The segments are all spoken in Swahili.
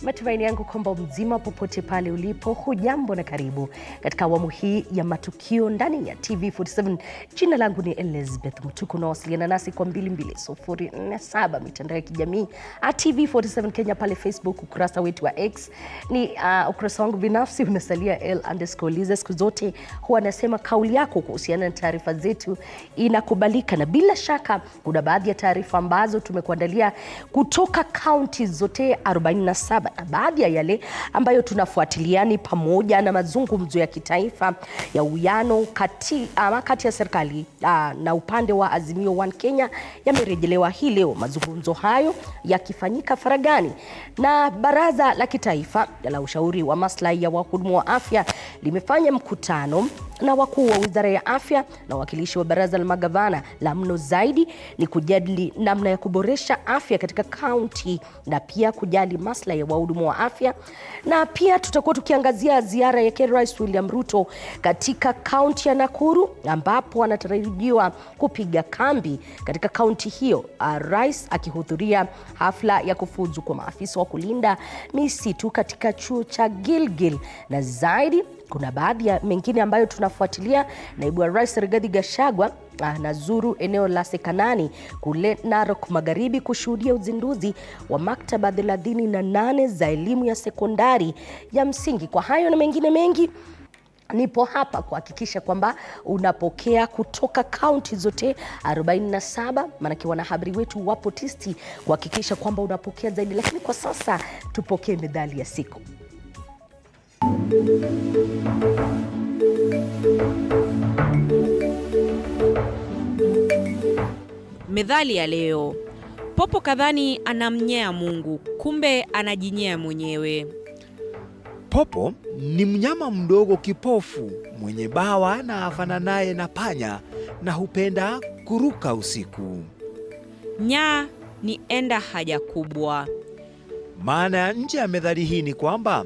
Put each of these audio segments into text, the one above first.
Matumaini yangu kwamba mzima popote pale ulipo. Hujambo na karibu katika awamu hii ya matukio ndani ya TV47. Jina langu ni Elizabeth Mutuku, na wasiliana nasi kwa 22047 mitandao ya kijamii TV47 Kenya pale Facebook, ukurasa wetu wa X. Ni ukurasa wangu binafsi unasalia L_Liza. Siku zote huwa nasema kauli yako kuhusiana na taarifa zetu inakubalika, na bila shaka kuna baadhi ya taarifa ambazo tumekuandalia kutoka kaunti zote 47. Baadhi ya yale ambayo tunafuatiliani pamoja na mazungumzo ya kitaifa ya uwiano kati ya serikali na upande wa Azimio One Kenya yamerejelewa hii leo. Mazungumzo hayo yakifanyika faragani, na Baraza la Kitaifa la Ushauri wa Maslahi ya Wahudumu wa Afya limefanya mkutano na wakuu wa Wizara ya Afya na wawakilishi wa Baraza la Magavana. La mno zaidi ni kujadili namna ya kuboresha afya katika kaunti na pia kujali maslahi ya wahudumu wa afya. Na pia tutakuwa tukiangazia ziara ya Rais William Ruto katika kaunti ya Nakuru, ambapo anatarajiwa kupiga kambi katika kaunti hiyo, Rais akihudhuria hafla ya kufuzu kwa maafisa wa kulinda misitu katika chuo cha Gilgil. Na zaidi kuna baadhi ya mengine ambayo tunafuatilia. Naibu wa Rais Rigathi Gachagua anazuru eneo la Sekanani kule Narok Magharibi kushuhudia uzinduzi wa maktaba 38 za elimu ya sekondari ya msingi. Kwa hayo na mengine mengi, nipo hapa kuhakikisha kwamba unapokea kutoka kaunti zote 47, maana wanahabari wetu wapo tisti kuhakikisha kwamba unapokea zaidi. Lakini kwa sasa tupokee methali ya siku. Methali ya leo: popo kadhani anamnyea Mungu, kumbe anajinyea mwenyewe. Popo ni mnyama mdogo kipofu mwenye bawa na afananaye na panya na hupenda kuruka usiku. Nyaa ni enda haja kubwa. Maana ya nje ya methali hii ni kwamba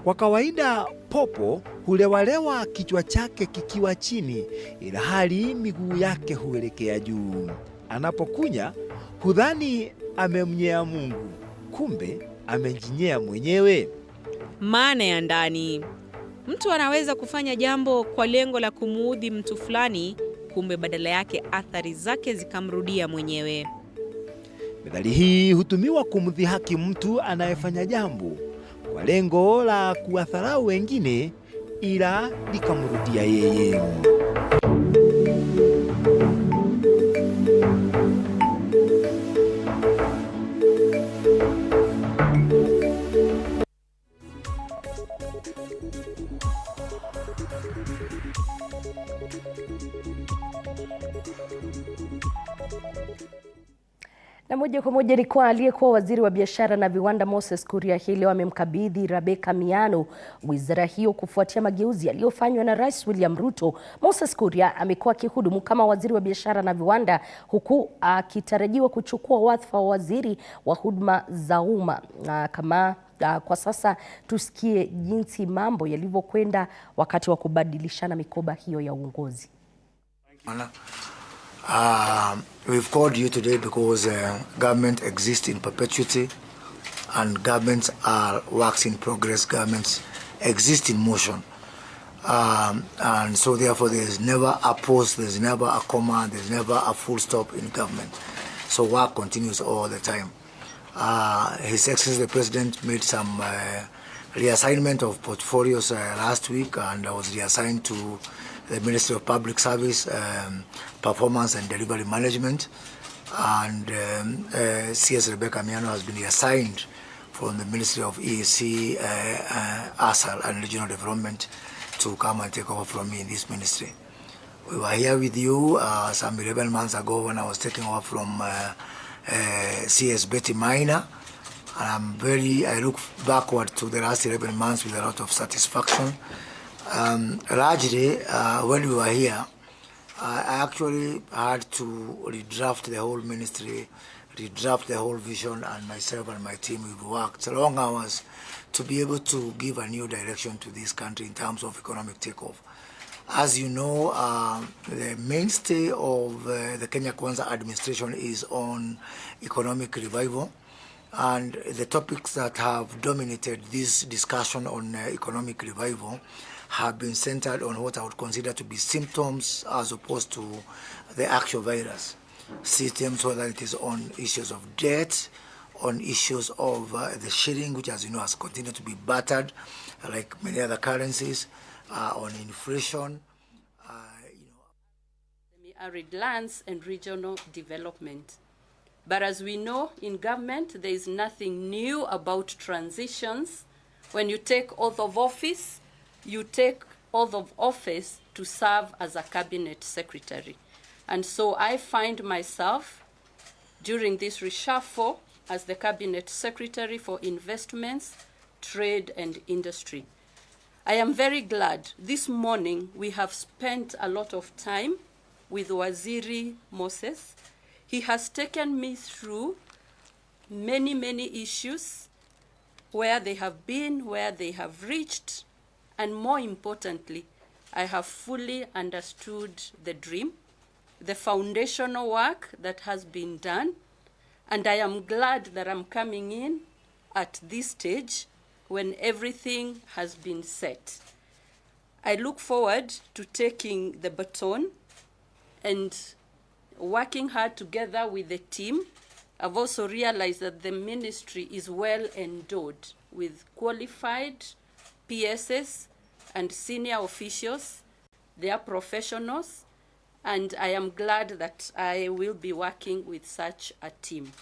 kwa kawaida popo hulewalewa kichwa chake kikiwa chini, ila hali miguu yake huelekea juu. Anapokunya hudhani amemnyea Mungu, kumbe amejinyea mwenyewe. Maana ya ndani: mtu anaweza kufanya jambo kwa lengo la kumuudhi mtu fulani, kumbe badala yake athari zake zikamrudia mwenyewe. Methali hii hutumiwa kumdhihaki mtu anayefanya jambo kwa lengo la kuwadharau wengine, ila likamrudia yeye. Na moja kwa moja ni kwa aliyekuwa waziri wa biashara na viwanda Moses Kuria hii leo amemkabidhi Rebecca Miano wizara hiyo kufuatia mageuzi yaliyofanywa na Rais William Ruto. Moses Kuria amekuwa akihudumu kama waziri wa biashara na viwanda, huku akitarajiwa kuchukua wadhifa wa waziri wa huduma za umma. Kwa sasa tusikie jinsi mambo yalivyokwenda wakati wa kubadilishana mikoba hiyo ya uongozi. We've called you today because government exists in perpetuity and governments are works in progress. Governments exist in motion. And so therefore there's never a pause, there's never a comma, there's never a full stop in government. So work continues all the time. His Excellency the President made some reassignment of portfolios last week, and I was reassigned to the Ministry of Public Service, Performance and Delivery Management, and CS Rebecca Miano has been reassigned from the Ministry of EAC, ASAL and Regional Development to come and take over from me in this ministry. We were here with you some 11 months ago when I was taking over from CS Betty Minor, and I look backward to the last 11 months with a lot of satisfaction. Largely, when we were here, I actually had to redraft the whole ministry, redraft the whole vision, and myself and my team, we've worked long hours to be able to give a new direction to this country in terms of economic takeoff. As you know, the mainstay of the Kenya Kwanza administration is on economic revival. And the topics that have dominated this discussion on economic revival have been centered on what I would consider to be symptoms as opposed to the actual virus. Symptoms, whether it is on issues of debt, on issues of the shilling, which, as you know, has continued to be battered like many other currencies, on inflation. Arid lands and regional development. But as we know, in government, there is nothing new about transitions. When you take oath of office, you take oath of office to serve as a cabinet secretary. And so I find myself, during this reshuffle, as the cabinet secretary for investments, trade, and industry. I am very glad. This morning, we have spent a lot of time with Waziri Moses. He has taken me through many, many issues, where they have been, where they have reached, and more importantly, I have fully understood the dream, the foundational work that has been done, and I am glad that I'm coming in at this stage when everything has been set. I look forward to taking the baton and working hard together with the team. I've also realized that the ministry is well endowed with qualified PSs and senior officials. They are professionals, and I am glad that I will be working with such a team.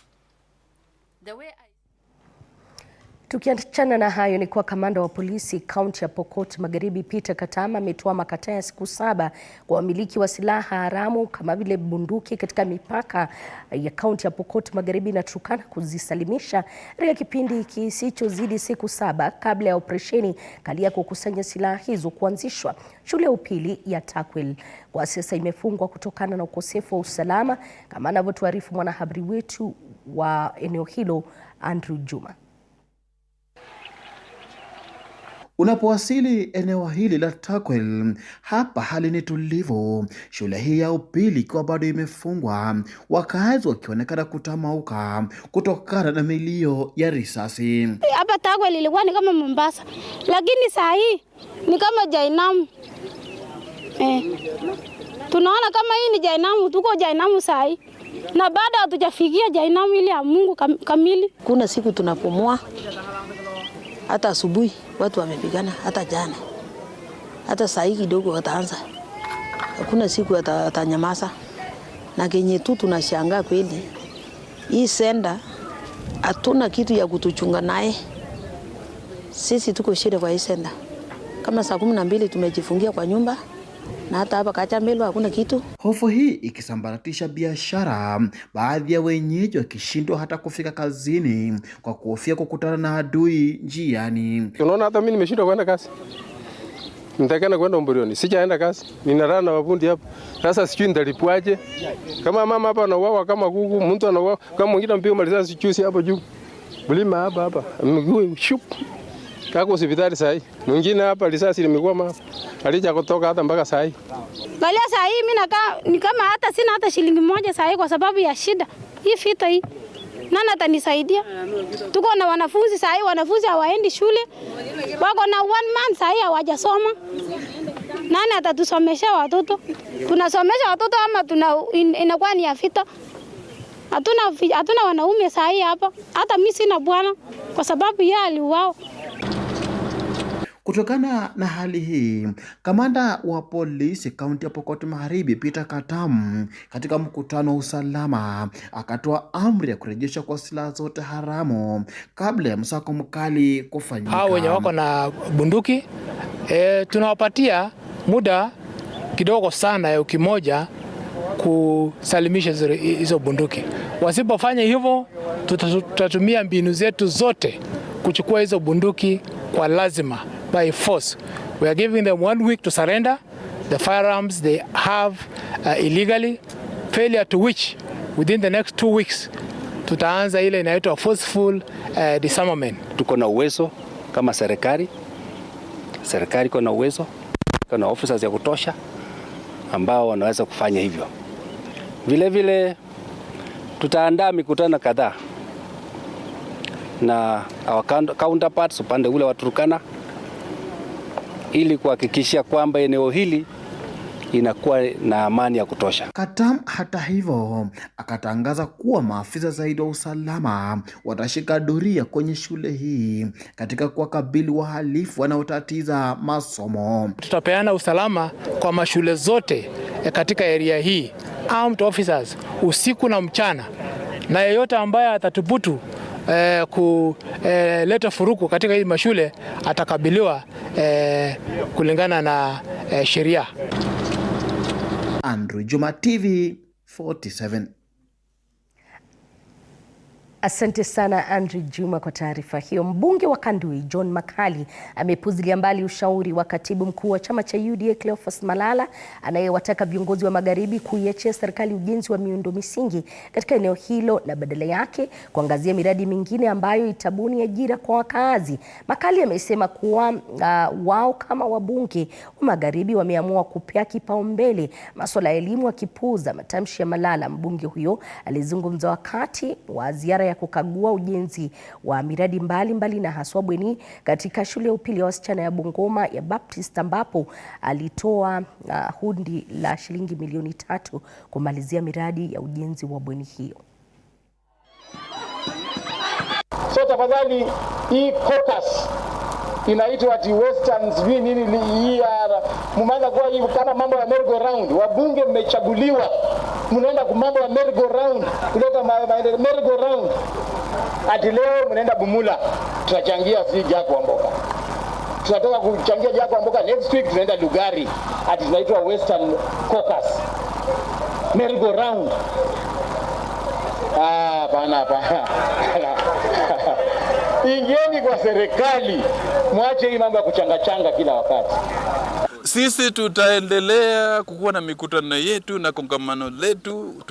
Tukiachana na hayo ni kuwa kamanda wa polisi kaunti ya Pokot Magharibi Peter Katama ametoa makataa ya siku 7 kwa wamiliki wa silaha haramu kama vile bunduki katika mipaka ya kaunti ya Pokot Magharibi na Turkana kuzisalimisha katika kipindi kisichozidi siku 7 kabla ya operesheni kali ya kukusanya silaha hizo kuanzishwa. Shule ya upili ya Takwel kwa sasa imefungwa kutokana na ukosefu wa usalama, kama anavyotuarifu mwanahabari wetu wa eneo hilo Andrew Juma. Unapowasili eneo hili la Takwel, hapa hali ni tulivu. Shule hii ya upili ikiwa bado imefungwa, wakazi wakionekana kutamauka kutokana na milio ya risasi. Hapa Takwel ilikuwa ni kama Mombasa, lakini saa hii ni kama Jainamu. Tunaona kama hii ni Jainamu, tuko Jainamu saa hii. Na baada hatujafikia Jainamu ile ya Mungu kamili. Kuna siku tunapumua, hata asubuhi watu wamepigana, hata jana, hata saa hii kidogo wataanza. Hakuna siku atanyamaza. Na kenye tu tunashangaa kweli, hii senda hatuna kitu ya kutuchunga naye. Sisi tuko shida kwa hii senda. Kama saa 12 tumejifungia kwa nyumba, na hata hapa Kachambelo hakuna kitu. Hofu hii ikisambaratisha biashara, baadhi ya wenyeji wakishindwa hata kufika kazini kwa kuhofia kukutana na adui njiani. Unaona hata mimi nimeshindwa kwenda kazi. Nitakana kwenda Mburioni, sijaenda kazi. Ninalala na wafundi hapa. Sasa sijui nitalipwaje. Kama mama hapa anauawa kama kuku, mtu anauawa kama mwingine mpigo maliza chusi hapo juu. Bulima hapa. Mguu shup. Kako hospitali saa hii. Mwingine hapa risasi limekuwa hapa. Alija kutoka hata mpaka saa hii. Galia saa hii mimi nakaa ni kama hata sina hata shilingi moja saa hii kwa sababu ya shida. Hii vita hii. Nani atanisaidia? Tuko na wanafunzi saa hii, wanafunzi hawaendi shule. Wako na 1 month saa hii hawajasoma. Nani atatusomesha watoto? Tunasomesha watoto ama inakuwa ni ya vita? Hatuna wanaume saa hii hapa. Hata mimi sina bwana kwa sababu yeye aliuawa. Kutokana na hali hii, kamanda wa polisi kaunti ya Pokot Magharibi Peter Katama katika mkutano wa usalama akatoa amri ya kurejesha kwa silaha zote haramu kabla ya msako mkali kufanyika. Hao wenye wako na bunduki tunawapatia muda kidogo sana ya wiki moja kusalimisha hizo bunduki. Wasipofanya hivyo, tutatumia mbinu zetu zote kuchukua hizo bunduki kwa lazima, by force. We are giving them 1 week to surrender the firearms they have illegally, failure to which within the next 2 weeks tutaanza ile inaitwa forceful disarmament. Tuko na uwezo kama serikali iko na uwezo, kuna officers ya kutosha ambao wanaweza kufanya hivyo. Vile vile tutaandaa mikutano kadhaa na our counterparts upande ule wa Turkana ili kuhakikisha kwamba eneo hili inakuwa na amani ya kutosha. Katam hata hivyo akatangaza kuwa maafisa zaidi wa usalama watashika doria kwenye shule hii katika kuwakabili wahalifu wanaotatiza masomo. Tutapeana usalama kwa mashule zote katika area hii, armed officers usiku na mchana, na yeyote ambaye atatubutu kuleta furuku katika hii mashule atakabiliwa kulingana na sheria. Andrew Juma, TV47. Asante sana Andrew Juma kwa taarifa hiyo. Mbunge wa Kandui John Makali amepuzilia mbali ushauri wa katibu mkuu wa chama cha UDA Cleophas Malala anayewataka viongozi wa magharibi kuiachia serikali ujenzi wa miundo misingi katika eneo hilo na badala yake kuangazia miradi mingine ambayo itabuni ajira kwa wakazi. Makali amesema kuwa wao kama wabunge wa magharibi wameamua kupea kipaumbele masuala ya elimu akipuuza matamshi ya Malala. Mbunge huyo alizungumza wakati wa ziara ya kukagua ujenzi wa miradi mbalimbali na haswa bweni katika shule ya upili ya wasichana ya Bungoma ya Baptist, ambapo alitoa hundi la shilingi milioni 3 kumalizia miradi ya ujenzi wa bweni hiyo. So tafadhali, hii caucus inaitwa ati Westerns nini hii mmeanza kwa hii kama mambo ya merry go round. Wabunge mmechaguliwa, mnaenda kwa mambo ya merry go round, kuleta merry go round. Ati leo mnaenda Bumula, tutachangia si Jack Wamboka, tunataka kuchangia Jack Wamboka. Next week tunaenda Lugari, ati tunaitwa Western Caucus merry go round. Bana. Ingieni kwa serikali, mwache hii mambo ya kuchanga kila wakati. Sisi tutaendelea kukuwa na mikutano yetu na kongamano letu.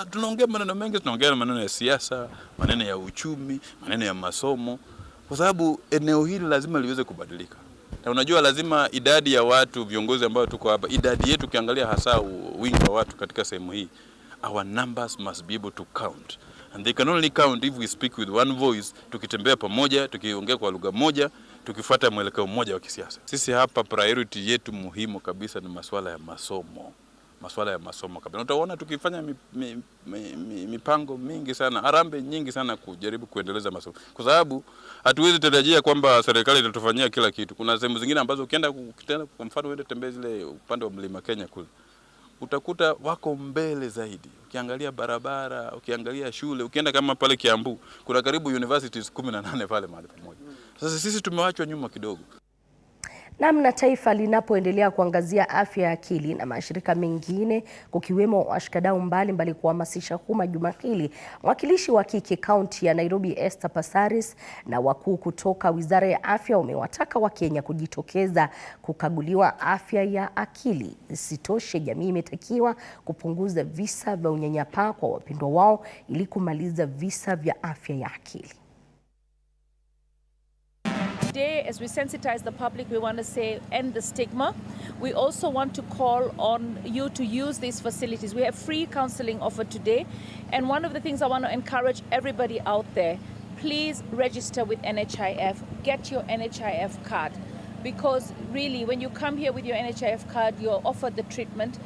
Tunaongea maneno mengi, tunaongea maneno ya siasa, maneno ya uchumi, maneno ya masomo, kwa sababu eneo hili lazima liweze kubadilika. Na unajua lazima idadi ya watu, viongozi ambao tuko hapa, idadi yetu ukiangalia hasa wingi wa watu katika sehemu hii, our numbers must be able to count. And they can only count if we speak with one voice, tukitembea pamoja, tukiongea kwa lugha moja, tukifuata mwelekeo mmoja wa kisiasa. Sisi hapa priority yetu muhimu kabisa ni masuala ya masomo. Masuala ya masomo kabisa. Utaona tukifanya mipango mingi sana, harambe nyingi sana kujaribu kuendeleza masomo. Kwa sababu hatuwezi tarajia kwamba serikali itatufanyia kila kitu. Kuna sehemu zingine ambazo ukienda kwa mfano uende tembea zile upande wa Mlima Kenya kule, utakuta wako mbele zaidi. Ukiangalia barabara, ukiangalia shule, ukienda kama pale Kiambu, kuna karibu universities 18 pale mahali pamoja. Sasa sisi tumewachwa nyuma kidogo. Namna taifa linapoendelea kuangazia afya ya akili na mashirika mengine kukiwemo washikadau mbalimbali kuhamasisha umma juma hili, mwakilishi wa kike kaunti ya Nairobi Esther Passaris na wakuu kutoka Wizara ya Afya wamewataka Wakenya kujitokeza kukaguliwa afya ya akili. Isitoshe, jamii imetakiwa kupunguza visa vya unyanyapaa kwa wapendwa wao ili kumaliza visa vya afya ya akili. Today, as we sensitize the public, we want to say end the stigma. We also want to call on you to use these facilities. We have free counseling offered today, and one of the things I want to encourage everybody out there, please register with NHIF, get your NHIF card, because really when you come here with your NHIF card, you're offered the treatment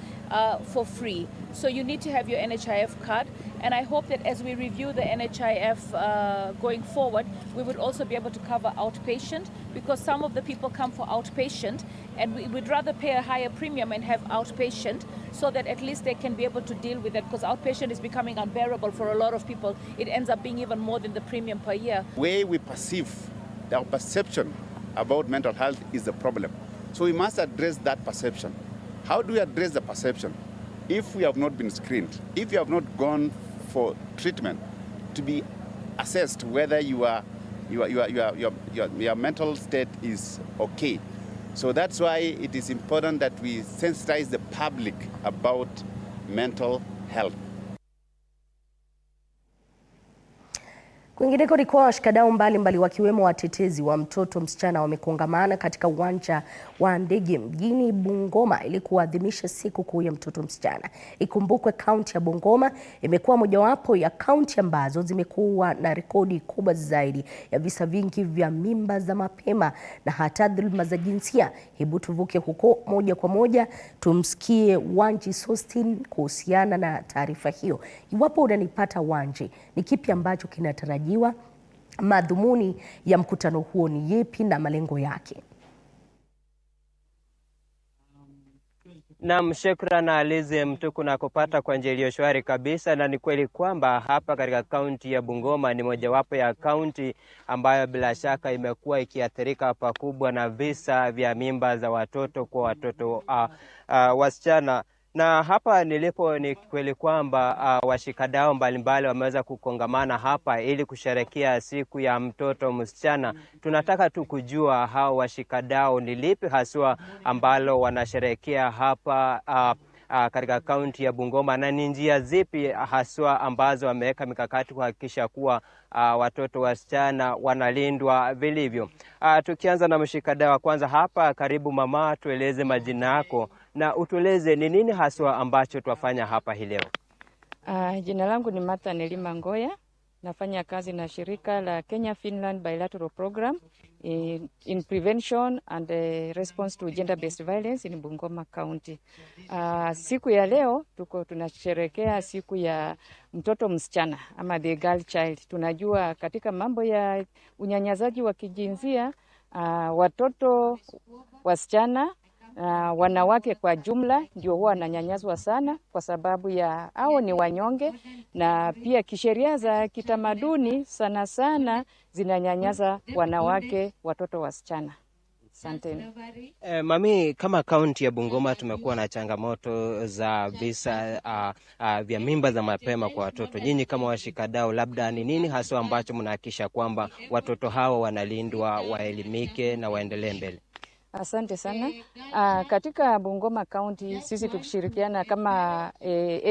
for free. So you need to have your NHIF card, and I hope that as we review the NHIF going forward, we would also be able to cover outpatient, because some of the people come for outpatient and we would rather pay a higher premium and have outpatient so that at least they can be able to deal with it, because outpatient is becoming unbearable for a lot of people. It ends up being even more than the premium per year. The way we perceive, our perception about mental health is the problem. So we must address that perception. How do we address the perception? If we have not been screened, if you have not gone for treatment to be assessed whether your mental state is okay. So that's why it is important that we sensitize the public about mental health. Kwingineko ni kwa washikadau mbalimbali wakiwemo watetezi wa mtoto msichana wamekongamana katika uwanja wa ndege mjini Bungoma ili kuadhimisha siku kuu ya mtoto msichana. Ikumbukwe kaunti ya Bungoma imekuwa mojawapo ya kaunti ambazo zimekuwa na rekodi kubwa zaidi ya visa vingi vya mimba za mapema na hata dhuluma za jinsia. Hebu tuvuke huko moja kwa moja tumsikie Wanji Sostin kuhusiana na taarifa hiyo. Iwapo unanipata Wanji, ni kipi ambacho kinatarajiwa? Madhumuni ya mkutano huo ni yepi na malengo yake? Naam, shukrani Alize Mtuku na kupata kwa njia iliyo shwari kabisa, na ni kweli kwamba hapa katika kaunti ya Bungoma ni mojawapo ya kaunti ambayo bila shaka imekuwa ikiathirika pakubwa na visa vya mimba za watoto kwa watoto wasichana. Na hapa nilipo ni kweli kwamba washikadau mbalimbali wameweza kukongamana hapa ili kusherehekea siku ya mtoto msichana. Tunataka tu kujua hao washikadau ni lipi haswa ambalo wanasherehekea hapa katika kaunti ya Bungoma, na ni njia zipi haswa ambazo wameweka mikakati kuhakikisha kuwa watoto wasichana wanalindwa vilivyo. Tukianza na mshikadau wa kwanza hapa, karibu mama, tueleze majina yako na utueleze ni nini haswa ambacho twafanya hapa hii leo. Jina langu ni Martha Nelima Ngoya. Nafanya kazi na shirika la Kenya Finland Bilateral Program in prevention and response to gender-based violence in Bungoma County. Siku ya leo tunasherehekea siku ya mtoto msichana ama the girl child. Tunajua katika mambo ya unyanyasaji wa kijinsia, watoto wasichana wanawake kwa jumla ndio huwa wananyanyaswa sana kwa sababu ya hao ni wanyonge, na pia kisheria za kitamaduni sana sana zinanyanyasa wanawake, watoto wasichana. Asanteni. Mami, kama kaunti ya Bungoma tumekuwa na changamoto za visa vya mimba za mapema kwa watoto. Nyinyi kama washikadau, labda ni nini haswa ambacho mnahakikisha kwamba watoto hawa wanalindwa, waelimike na waendelee mbele? Asante sana. Katika Bungoma County sisi tukishirikiana kama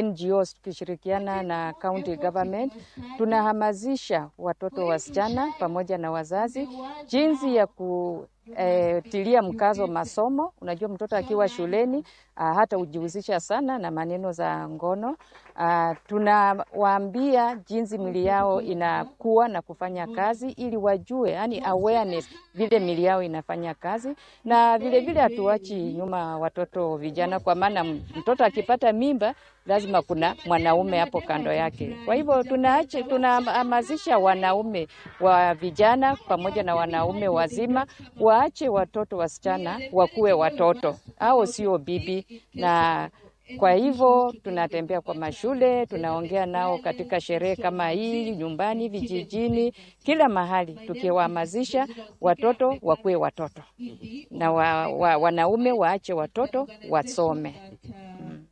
NGOs, tukishirikiana na county government, tunahamasisha watoto wasichana pamoja na wazazi jinsi ya kutilia mkazo masomo. Unajua mtoto akiwa shuleni hata ujihusisha sana na maneno za ngono. Tunawaambia jinsi mili yao inakuwa na kufanya kazi ili wajue, yani awareness vile mili yao inafanya kazi, na vile vile hatuachi nyuma watoto vijana, kwa maana mtoto akipata mimba lazima kuna mwanaume hapo kando yake. Kwa hivyo tunahamasisha wanaume wa vijana pamoja na wanaume wazima waache watoto wasichana wakuwe watoto au sio bibi. Na kwa hivyo tunatembea kwa mashule, tunaongea nao katika sherehe kama hii, nyumbani, vijijini, kila mahali, tukiwahamasisha watoto wakuwe watoto na wanaume waache watoto wasome.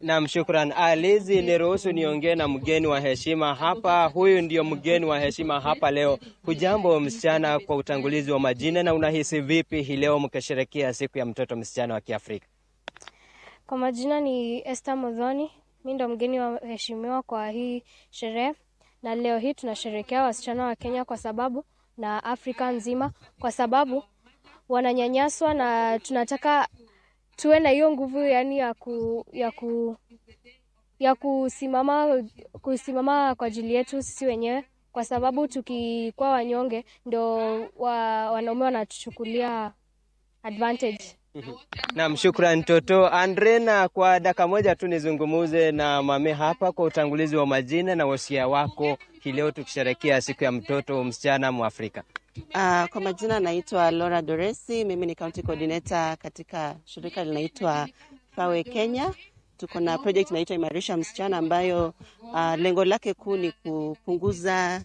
Naam, shukrani. Alizi, niruhusu niongee na mgeni wa heshima hapa. Huyu ndio mgeni wa heshima hapa leo. Hujambo msichana, kwa utangulizi wa majina, na unahisi vipi hii leo mkisherehekea siku ya mtoto msichana wa Kiafrika? Kwa majina ni Esther Modhoni. Mimi ndo mgeni wa heshimiwa kwa hii sherehe, na leo hii tunasherehekea wasichana wa Kenya kwa sababu na Afrika nzima kwa sababu wananyanyaswa, na tunataka tuwe na hiyo nguvu, yani ya kusimama kwa ajili yetu sisi wenyewe, kwa sababu tukikuwa wanyonge ndo wanaume wanatuchukulia advantage. Naam, shukrani Toto. Andrena, kwa dakika moja tu nizungumuze na mame hapa kwa utangulizi wa majina na wasia wako hii leo tukisherehekea siku ya mtoto msichana Mwafrika. Kwa majina naitwa Laura Doresi, mimi ni county coordinator katika shirika linaitwa Fawe Kenya. Tuko na project inaitwa Imarisha Msichana ambayo lengo lake kuu ni kupunguza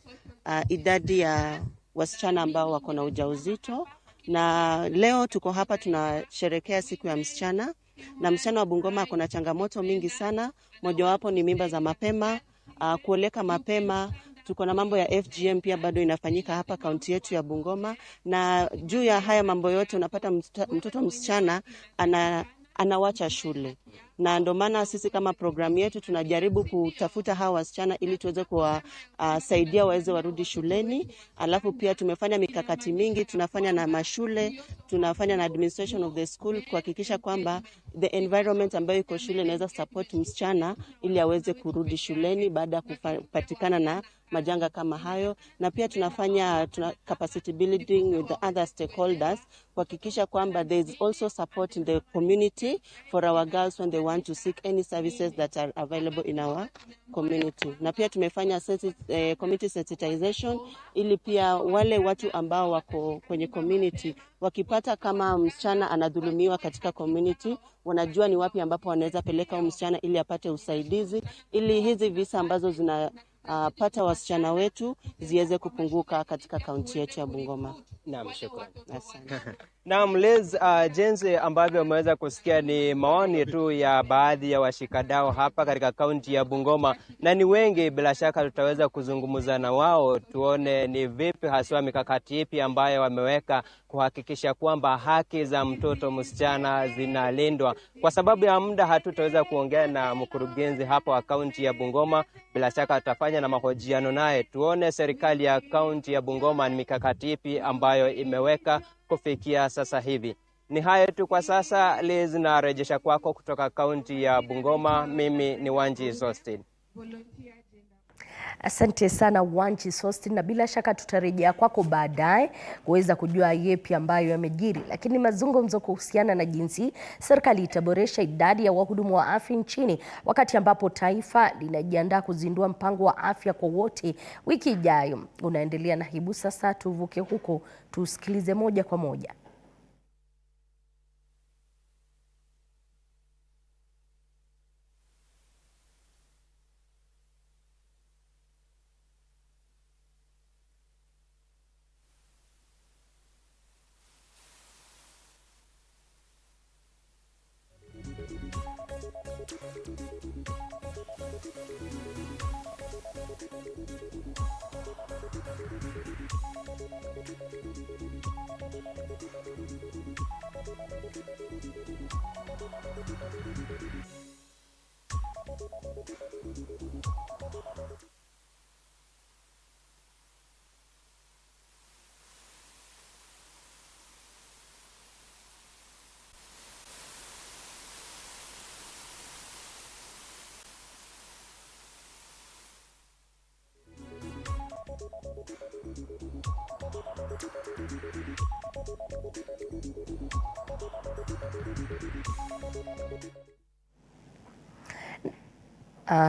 idadi ya wasichana ambao wako na ujauzito. Na leo tuko hapa tunasherehekea siku ya msichana, na msichana wa Bungoma kuna changamoto mingi sana. Mojawapo ni mimba za mapema, kuoleka mapema. Tuko na mambo ya FGM pia bado inafanyika hapa kaunti yetu ya Bungoma, na juu ya haya mambo yote unapata mtoto msichana anawacha shule. na ndio maana sisi kama programu yetu tunajaribu kutafuta hawa wasichana ili tuweze kuwasaidia waweze warudi shuleni. Alafu pia tumefanya mikakati mingi, tunafanya na mashule, tunafanya na administration of the school kuhakikisha kwamba the environment ambayo iko shule inaweza support msichana ili aweze kurudi shuleni baada ya kupatikana na majanga kama hayo. Na pia tunafanya capacity building with the other stakeholders kuhakikisha kwamba there is also support in the community for our girls when they want to seek any services that are available in our community. Na pia tumefanya community sensitization ili pia wale watu ambao wako kwenye community wakipata kama msichana anadhulumiwa katika community, wanajua ni wapi ambapo wanaweza peleka msichana ili apate usaidizi, ili hizi visa ambazo pata wasichana wetu ziweze kupunguka katika kaunti yetu ya Bungoma. Naam, shukrani. Asante. Naam, Liz, jinsi ambavyo umeweza kusikia ni maoni tu ya baadhi ya washikadau hapa katika kaunti ya Bungoma, na ni wengi. Bila shaka tutaweza kuzungumza na wao tuone ni vipi haswa mikakati ipi ambayo wameweka kuhakikisha kwamba haki za mtoto msichana zinalindwa. Kwa sababu ya muda hatutaweza kuongea na mkurugenzi hapa wa kaunti ya Bungoma. Bila shaka tutafanya na mahojiano naye tuone serikali ya kaunti ya Bungoma ni mikakati ipi ambayo imeweka kufikia sasa hivi. Ni hayo tu kwa sasa. Liz, narejesha kwako kutoka kaunti ya Bungoma. Mimi ni Wanji Sostin. Asante sana Wanji Sostin, na bila shaka tutarejea kwako baadaye kuweza kujua yepi ambayo yamejiri. Lakini mazungumzo kuhusiana na jinsi serikali itaboresha idadi ya wahudumu wa afya nchini wakati ambapo taifa linajiandaa kuzindua mpango wa afya kwa wote wiki ijayo unaendelea, na hebu sasa tuvuke huko tusikilize moja kwa moja.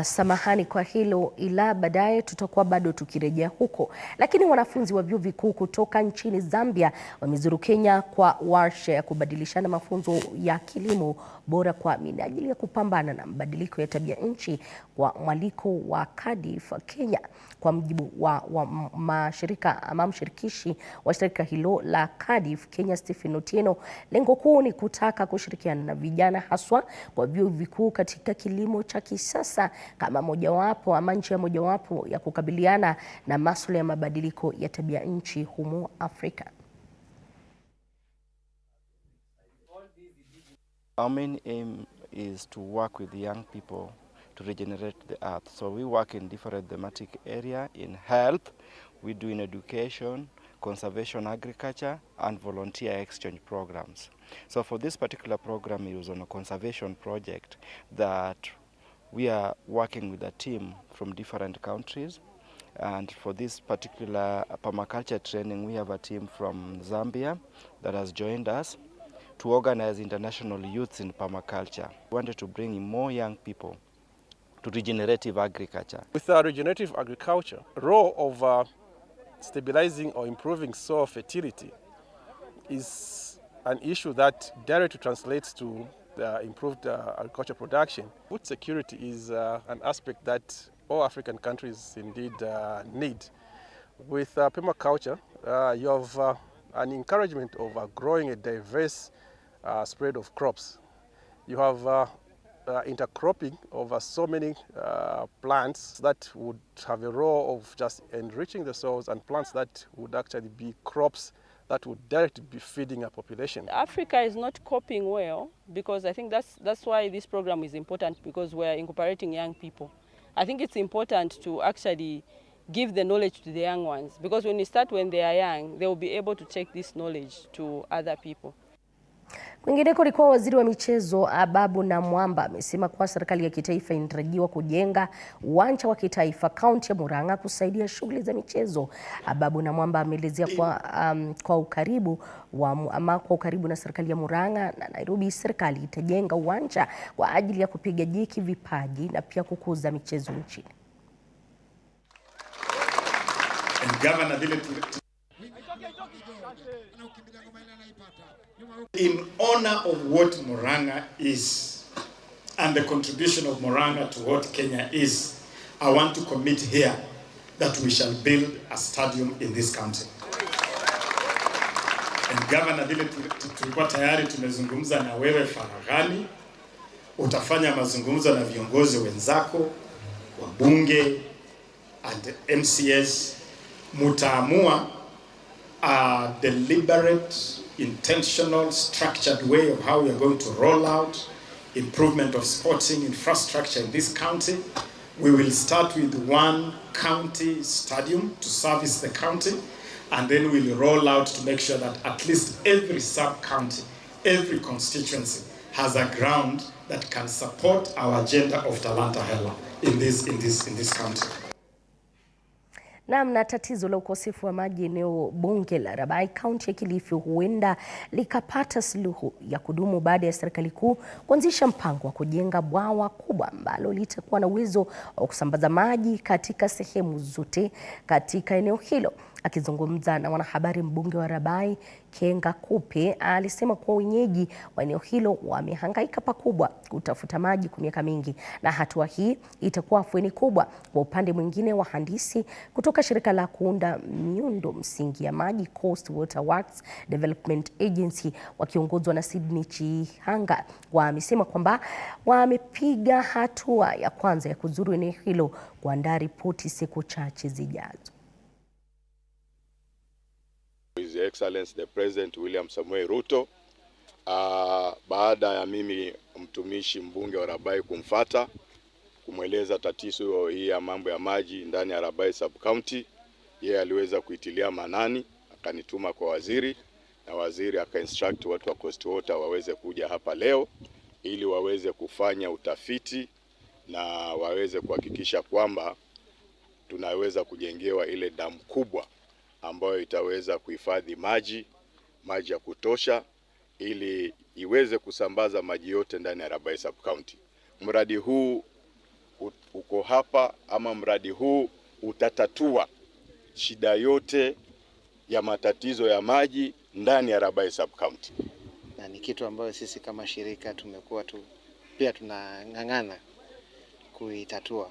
Samahani kwa hilo, ila baadaye tutakuwa bado tukirejea huko. Lakini wanafunzi wa vyuo vikuu kutoka nchini Zambia wamezuru Kenya kwa warsha ya kubadilishana mafunzo ya kilimo bora kwa minajili ya kupambana na mabadiliko ya tabia nchi kwa mwaliko wa Cardiff Kenya. Kwa mujibu wa mshirikishi wa shirika hilo la Cardiff Kenya, Stephen Otieno, lengo kuu ni kutaka kushirikiana na vijana haswa kwa vyuo vikuu katika kilimo cha kisasa kama mojawapo ama njia mojawapo ya kukabiliana na masuala ya mabadiliko ya tabia nchi humo Afrika. Our main aim is to work with young people to regenerate the earth. So we work in different thematic area. In health, we do in education, conservation, agriculture, and volunteer exchange programs. So for this particular program, it was on a conservation project that we are working with a team from different countries. And for this particular permaculture training, we have a team from Zambia that has joined us to organize international youths in permaculture. We wanted to bring in more young people to regenerative agriculture. With regenerative agriculture, role of stabilizing or improving soil fertility is an issue that directly translates to improved agriculture production. Food security is an aspect that all African countries indeed need. With permaculture, you have an encouragement of growing a diverse spread of crops. You have intercropping of so many plants that would have a role of just enriching the soils, and plants that would actually be crops that would directly be feeding our population. Africa is not coping well because I think that's why this program is important, because we're incorporating young people. I think it's important to actually give the knowledge to the young ones, because when you start when they are young, they will be able to take this knowledge to other people. Kwingineko ni kwa waziri wa michezo Ababu Namwamba amesema kuwa serikali ya kitaifa inatarajiwa kujenga uwanja wa kitaifa kaunti ya Murang'a kusaidia shughuli za michezo. Ababu Namwamba ameelezea kwa ukaribu na serikali ya Murang'a na Nairobi, serikali itajenga uwanja kwa ajili ya kupiga jeki vipaji na pia kukuza michezo nchini. In honor of what Murang'a is and the contribution of Murang'a to what Kenya is, I want to commit here that we shall build a stadium in this county. And Governor, vile tulikuwa tayari tumezungumza na wewe faraghani, utafanya mazungumzo na viongozi wenzako, wabunge and MCS, mutaamua a deliberate, intentional, structured way of how we are going to roll out improvement of sporting infrastructure in this county. We will start with one county stadium to service the county, and then we'll roll out to make sure that at least every sub-county, every constituency has a ground that can support our agenda of Talanta Hela in this county. Na tatizo la ukosefu wa maji eneo bunge la Rabai kaunti ya Kilifi huenda likapata suluhu ya kudumu baada ya serikali kuu kuanzisha mpango wa kujenga bwawa kubwa ambalo litakuwa na uwezo wa kusambaza maji katika sehemu zote katika eneo hilo. Akizungumza na wanahabari, mbunge wa Rabai Kenga Kupe alisema kuwa wenyeji wa eneo hilo wamehangaika pakubwa kutafuta maji kwa miaka mingi, na hatua hii itakuwa afueni kubwa. Kwa upande mwingine, wahandisi kutoka shirika la kuunda miundo msingi ya maji Coast Water Works Development Agency wakiongozwa na Sydney Chihanga wamesema kwamba wamepiga hatua ya kwanza ya kuzuru eneo hilo kuandaa ripoti siku chache zijazo. His Excellency the President William Samoei Ruto, baada ya mimi mtumishi mbunge wa Rabai kumfata kumweleza tatizo hii ya mambo ya maji ndani ya Rabai sub county, yeye aliweza kuitilia manani, akanituma kwa waziri, na waziri akainstruct watu wa Coast Water waweze kuja hapa leo ili waweze kufanya utafiti na waweze kuhakikisha kwamba tunaweza kujengewa ile damu kubwa ambayo itaweza kuhifadhi maji ya kutosha ili iweze kusambaza maji yote ndani ya Rabai sub county. Mradi huu uko hapa, ama mradi huu utatatua shida yote ya matatizo ya maji ndani ya Rabai sub county. Na ni kitu ambayo sisi kama shirika tumekuwa pia tunang'ang'ana kuitatua.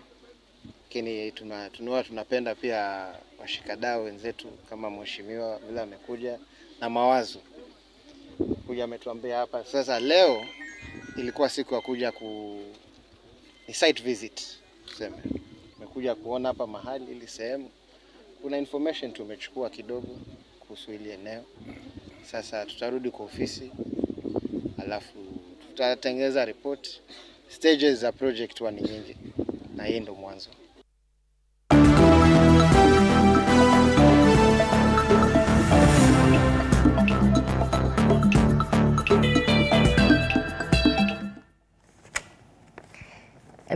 Lakini tunapenda pia washikadau wenzetu kama mheshimiwa vile amekuja na mawazo. Kuja ametuambia hapa. Sasa leo ilikuwa siku ya kuja ni site visit tuseme. Tumekuja kuona hapa mahali ili sehemu. Kuna information tumechukua kidogo kuhusu ile eneo. Sasa tutarudi kwa ofisi alafu tutatengeneza report. Stages za project ni nyingi na hii ndo mwanzo.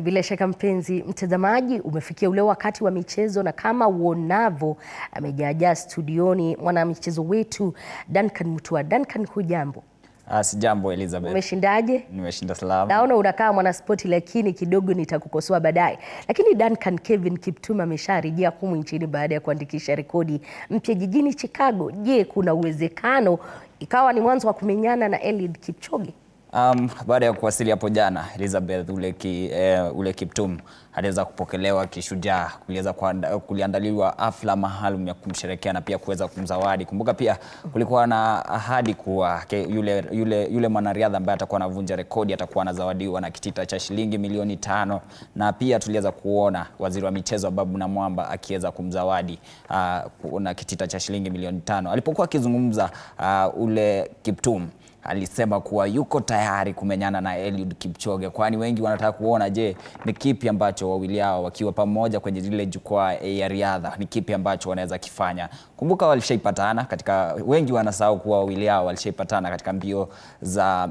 Bila shaka mpenzi mtazamaji, umefikia ule wakati wa michezo, na kama uonavyo amejaja studioni mwanamichezo wetu Duncan Mutua. Duncan, hujambo? Sijambo Elizabeth. Umeshindaje? Nimeshinda salama. Naona unakaa mwanaspoti, lakini kidogo nitakukosoa baadaye. Lakini Duncan, Kevin Kiptum amesharejea humu nchini baada ya kuandikisha rekodi mpya jijini Chicago. Je, kuna uwezekano ikawa ni mwanzo wa kumenyana na Eliud Kipchoge? Baada ya kuwasili hapo jana Elizabeth, ule Kiptum aliweza kupokelewa kishujaa, kuliandaliwa hafla maalum ya kumsherehekea na pia kuweza kumzawadi. Kumbuka pia kulikuwa na ahadi kuwa yule mwanariadha ambaye atakuwa anavunja rekodi atakuwa anazawadiwa na kitita cha shilingi milioni 5, na pia tuliweza kuona waziri wa michezo Babu Namwamba akiweza kumzawadi na kitita cha shilingi milioni 5. Alipokuwa akizungumza ule Kiptum alisema kuwa yuko tayari kumenyana na Eliud Kipchoge, kwani wengi wanataka kuona je, ni kipi ambacho wawili hao wakiwa pamoja kwenye ile jukwaa ya riadha, ni kipi ambacho wanaweza kifanya. Kumbuka walishaipatana katika, wengi wanasahau kuwa wawili hao walishaipatana katika mbio za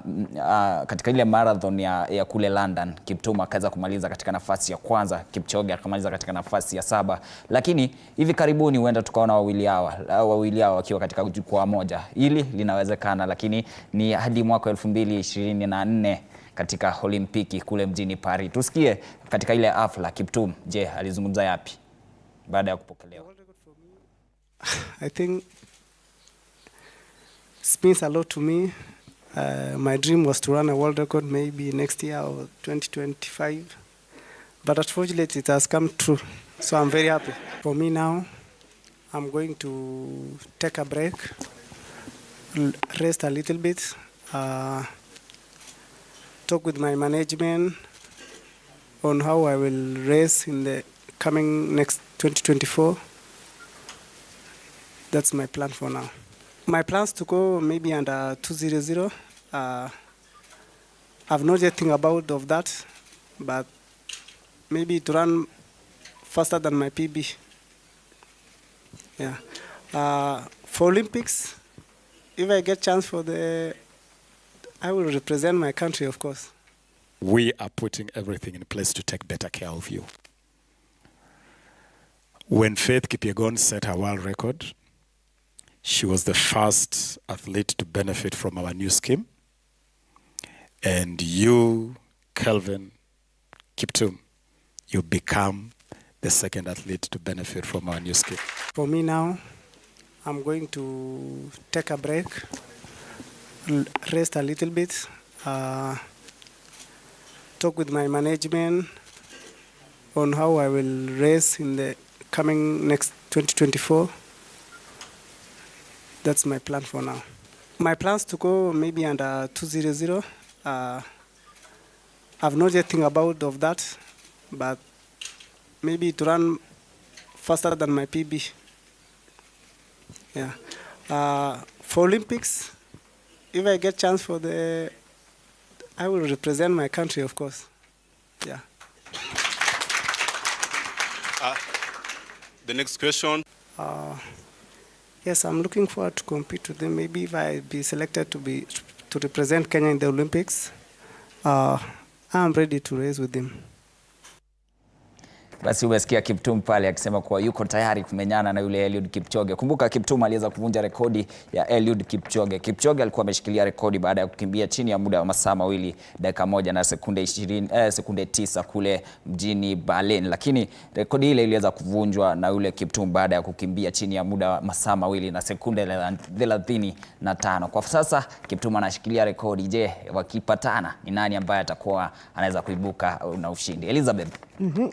katika ile marathon ya kule London. Kiptum akaweza kumaliza katika nafasi ya kwanza, Kipchoge akamaliza katika nafasi ya 7, lakini hivi karibuni huenda tukaona wawili hao wakiwa katika jukwaa moja. Hili linawezekana, lakini ni hadi mwaka 2024 katika Olimpiki kule mjini Paris. Tusikie katika ile hafla Kiptum, je, alizungumza yapi baada ya kupokelewa? I think it means a lot to me. My dream was to run a world record maybe next year or 2025. But unfortunately it has come true. So I'm very happy. For me now, I'm going to take a break, rest a little bit, talk with my management on how I will race in the coming next 2024. That's my plan for now. My plans to go maybe under 200. I've not yet think about of that, but maybe to run faster than my PB. Yeah. For Olympics, if I get chance I will represent my country, of course. We are putting everything in place to take better care of you. When Faith Kipyegon set her world record, she was the first athlete to benefit from our new scheme. And you, Kelvin Kiptum, you become the second athlete to benefit from our new scheme. For me now, I'm going to take a break, rest a little bit, talk with my management on how I will race in the coming next 2024. That's my plan for now. My plans to go maybe under 200. I've not yet think about of that, but maybe to run faster than my PB. Yeah. For Olympics, if I get chance I will represent my country, of course. Yeah. The next question. Yes, I'm looking forward to compete with them. Maybe if I be selected to represent Kenya in the Olympics, I'm ready to race with them. Basi umesikia Kiptum pale akisema kuwa yuko tayari kumenyana na yule Eliud Kipchoge. Kumbuka Kiptum aliweza kuvunja rekodi ya Eliud Kipchoge. Kipchoge alikuwa ameshikilia rekodi baada ya kukimbia chini ya muda wa masaa 2 dakika 1 na sekunde 9 kule mjini Berlin. Lakini rekodi ile iliweza kuvunjwa na yule Kiptum baada ya kukimbia chini ya muda wa masaa 2 na sekunde 35. Kwa sasa Kiptum anashikilia rekodi. Je, wakipatana ni nani ambaye atakuwa anaweza kuibuka na ushindi? Elizabeth.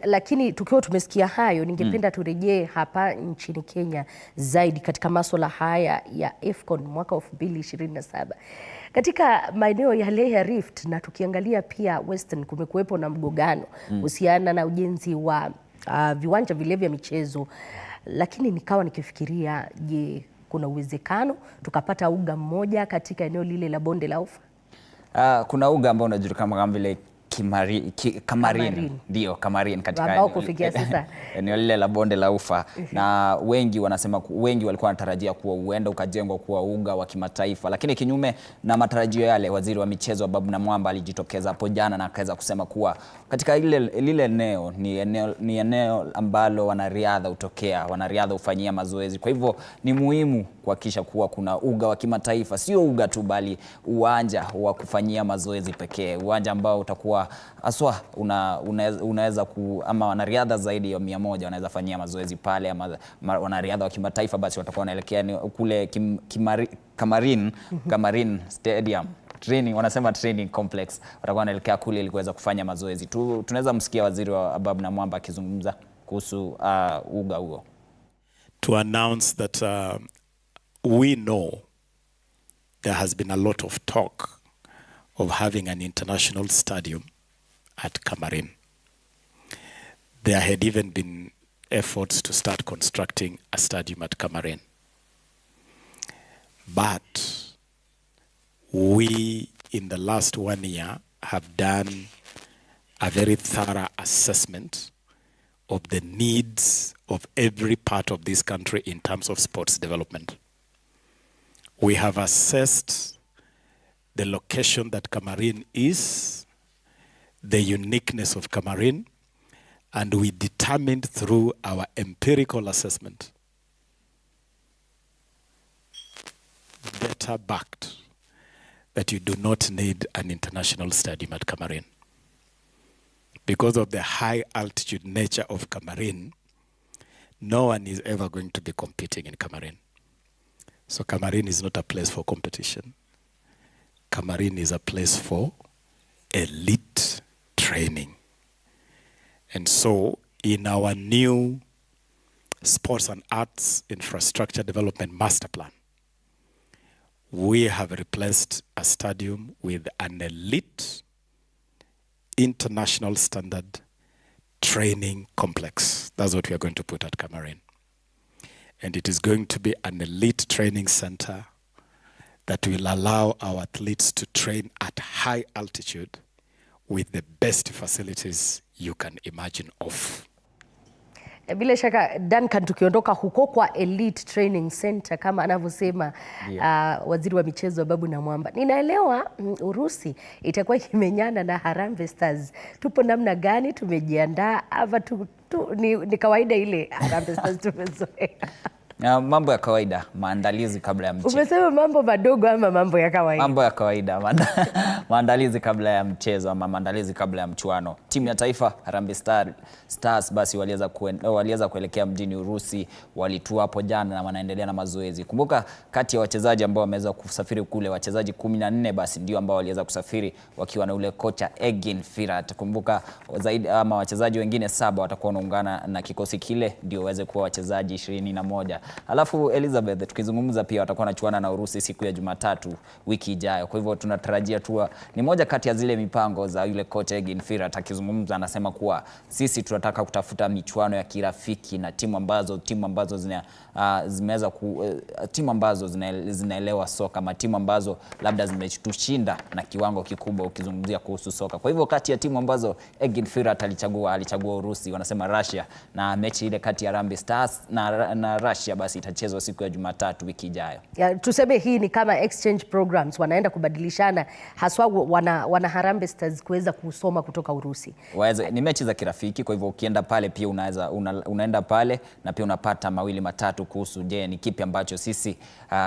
Lakini tukiwa tumesikia hayo, ningependa turejee hapa nchini Kenya zaidi katika masuala haya ya AFCON mwaka 2027. Katika maeneo yale ya Rift na tukiangalia pia Western, kumekuwepo na mgogano kuhusiana na ujenzi wa viwanja vile vya michezo. Lakini nikawa nikifikiria, je, kuna uwezekano tukapata uga mmoja katika eneo lile la bonde la Ufa? Kuna uga ambao unajulikana kama vile Kamarin. Ndio, Kamarin katika eneo lile la bonde la Ufa. Na wengi wanasema, wengi walikuwa wanatarajia kuwa huenda ukajengwa kuwa uga wa kimataifa, lakini kinyume na matarajio yale, waziri wa michezo Babu Namwamba alijitokeza hapo jana na akaweza kusema kuwa katika lile eneo ni eneo ambalo wanariadha hufanyia mazoezi. Kwa hivyo ni muhimu kuhakikisha kuwa kuna uga wa kimataifa, sio uga tu bali uwanja wa kufanyia mazoezi pekee, uwanja ambao utakuwa aswa unaweza ama wanariadha zaidi ya 100 wanaweza fanyia mazoezi pale, ama wanariadha wa kimataifa basi watakuwa wanaelekea kule Kamarin Stadium training, wanasema training complex. Watakuwa wanaelekea kule ili kuweza kufanya mazoezi. Tunaweza msikia waziri wa Ababu na Mwamba akizungumza kuhusu uga huo. To announce that we know there has been a lot of talk of having an international stadium at Cameroon. There had even been efforts to start constructing a stadium at Cameroon. But we, in the last 1 year, have done a very thorough assessment of the needs of every part of this country in terms of sports development. We have assessed the location that Cameroon is, the uniqueness of Cameroon, and we determined through our empirical assessment, data backed, that you do not need an international stadium at Cameroon. Because of the high altitude nature of Cameroon, no one is ever going to be competing in Cameroon. So Cameroon is not a place for competition. Cameroon is a place for elite training. And so in our new sports and arts infrastructure development master plan, we have replaced a stadium with an elite international standard training complex. That's what we are going to put at Cameroon. And it is going to be an elite training center that will allow our athletes to train at high altitude with the best facilities you can imagine of. Bila shaka Duncan, tukiondoka huko kwa Elite Training Center kama anavyosema waziri wa michezo Ababu na Mwamba, ninaelewa Urusi itakuwa imenyana na Harambee Stars. Tupo namna gani? Tumejiandaa ava ni kawaida ile Harambee Stars tumezoea? Mambo ya kawaida, maandalizi kabla ya mchezo. Umesema mambo madogo ama mambo ya kawaida? Mambo ya kawaida, maandalizi kabla ya mchezo ama maandalizi kabla ya mchuano. Timu ya taifa Harambee Stars basi waliweza kuelekea mjini Urusi, walitua hapo jana na wanaendelea na mazoezi. Kumbuka kati ya wachezaji ambao wameweza kusafiri kule, wachezaji 14 basi ndio ambao waliweza kusafiri wakiwa na ule kocha Egin Firat. Kumbuka zaidi ama wachezaji wengine 7 watakuwa wanaungana na kikosi kile ndio waweze kuwa wachezaji 21. Alafu Elizabeth, tukizungumza pia watakuwa wanachuana na Urusi siku ya Jumatatu wiki ijayo. Kwa hivyo tunatarajia tu ni moja kati ya zile mipango za yule coach Egin Firat. Akizungumza anasema kuwa sisi tunataka kutafuta michuano ya kirafiki na timu ambazo zinaelewa soka, ama timu ambazo labda zimetushinda na kiwango kikubwa ukizungumzia kuhusu soka. Kwa hivyo kati ya timu ambazo Egin Firat alichagua Urusi, wanasema Russia, na mechi ile kati ya Harambee Stars na Russia basi itachezwa siku ya Jumatatu wiki ijayo. Tuseme hii ni kama exchange programs, wanaenda kubadilishana haswa wana Harambee Stars kuweza kusoma kutoka Urusi. Ni mechi za kirafiki, kwa hivyo ukienda pale pia unaenda pale na pia unapata mawili matatu kuhusu je ni kipi ambacho sisi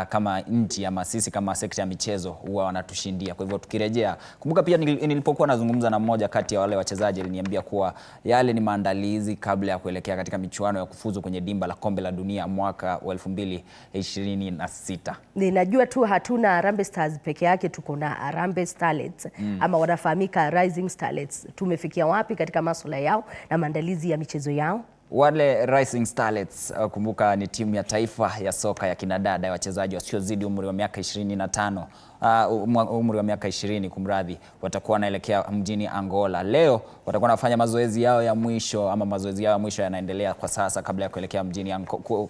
kama nchi ama sisi kama sekta ya michezo huwa wanatushindia. Kwa hivyo tukirejea, kumbuka pia nilipokuwa nazungumza na mmoja kati ya wale wachezaji aliniambia kuwa yale ni maandalizi kabla ya kuelekea katika michuano ya kufuzu kwenye dimba la kombe la dunia mwaka wa 2026. Ninajua tu hatuna Harambee Stars peke yake, tuko na Harambee Starlets ama wanafahamika Rising Starlets. Tumefikia wapi katika masuala yao na maandalizi ya michezo yao? Wale Rising Starlets, kumbuka ni timu ya taifa ya soka ya kinadada ya wachezaji wasiozidi umri wa miaka 25. Umri wa miaka 20 kumradhi, watakuwa wanaelekea mjini Angola. Leo watakuwa wanafanya mazoezi yao ya mwisho, ama mazoezi yao ya mwisho yanaendelea kwa sasa kabla ya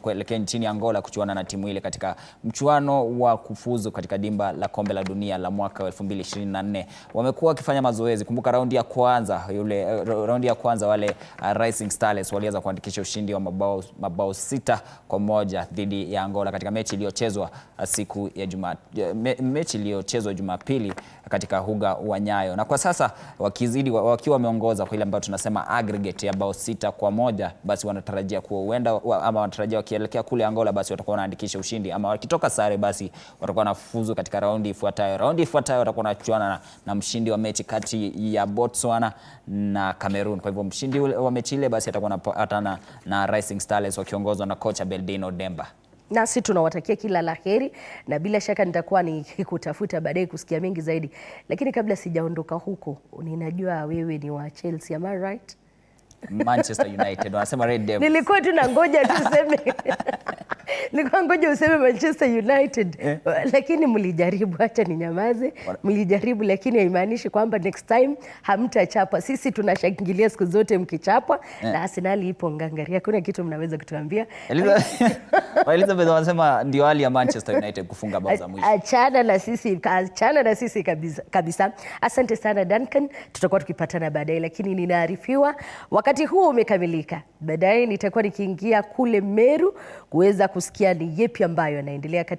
kuelekea nchini Angola kuchuana na timu ile katika mchuano wa kufuzu katika dimba la kombe la dunia la mwaka 2024. Wamekuwa wakifanya mazoezi. Kumbuka raundi ya kwanza wale Rising Starlets waliweza kuandikisha ushindi wa mabao 6-1 dhidi ya Angola katika mechi iliyochezwa iliyochezwa Jumapili katika uga wa Nyayo. Na kwa sasa wakiwa wameongoza kwa ile ambayo tunasema aggregate ya bao 6-1, basi wanatarajia wanatarajia wakielekea kule Angola basi watakuwa wanaandikisha ushindi, ama wakitoka sare basi watakuwa wanafuzu katika raundi ifuatayo. Raundi ifuatayo watakuwa wanachuana na mshindi wa mechi kati ya Botswana na Cameroon. Kwa hivyo mshindi wa mechi ile basi atakuwa anapatana na Rising Starlets wakiongozwa na kocha Beldino Demba. Nasi tunawatakia kila laheri na bila shaka nitakuwa nikikutafuta baadaye kusikia mengi zaidi. Lakini kabla sijaondoka huko, ninajua wewe ni wa Chelsea, am I right? Manchester United wanasema Red Devils. Nilikuwa tu nangoja tu useme. Nilikuwa ngoja useme Manchester United. Lakini mlijaribu, acha ninyamaze. Mlijaribu lakini haimaanishi kwamba next time hamtachapa. Sisi tunashangilia siku zote mkichapa na Arsenal ipo ngangari. Hakuna kitu mnaweza kutuambia. Elizabeth wanasema ndio hali ya Manchester United kufunga bao za mwisho. Achana na sisi kabisa. Asante sana Duncan. Tutakuwa tukipatana baadaye, lakini ninaarifiwa wakati huu umekamilika. Baadaye nitakuwa nikiingia kule Meru kuweza kusikia ni yepi ambayo yanaendelea katika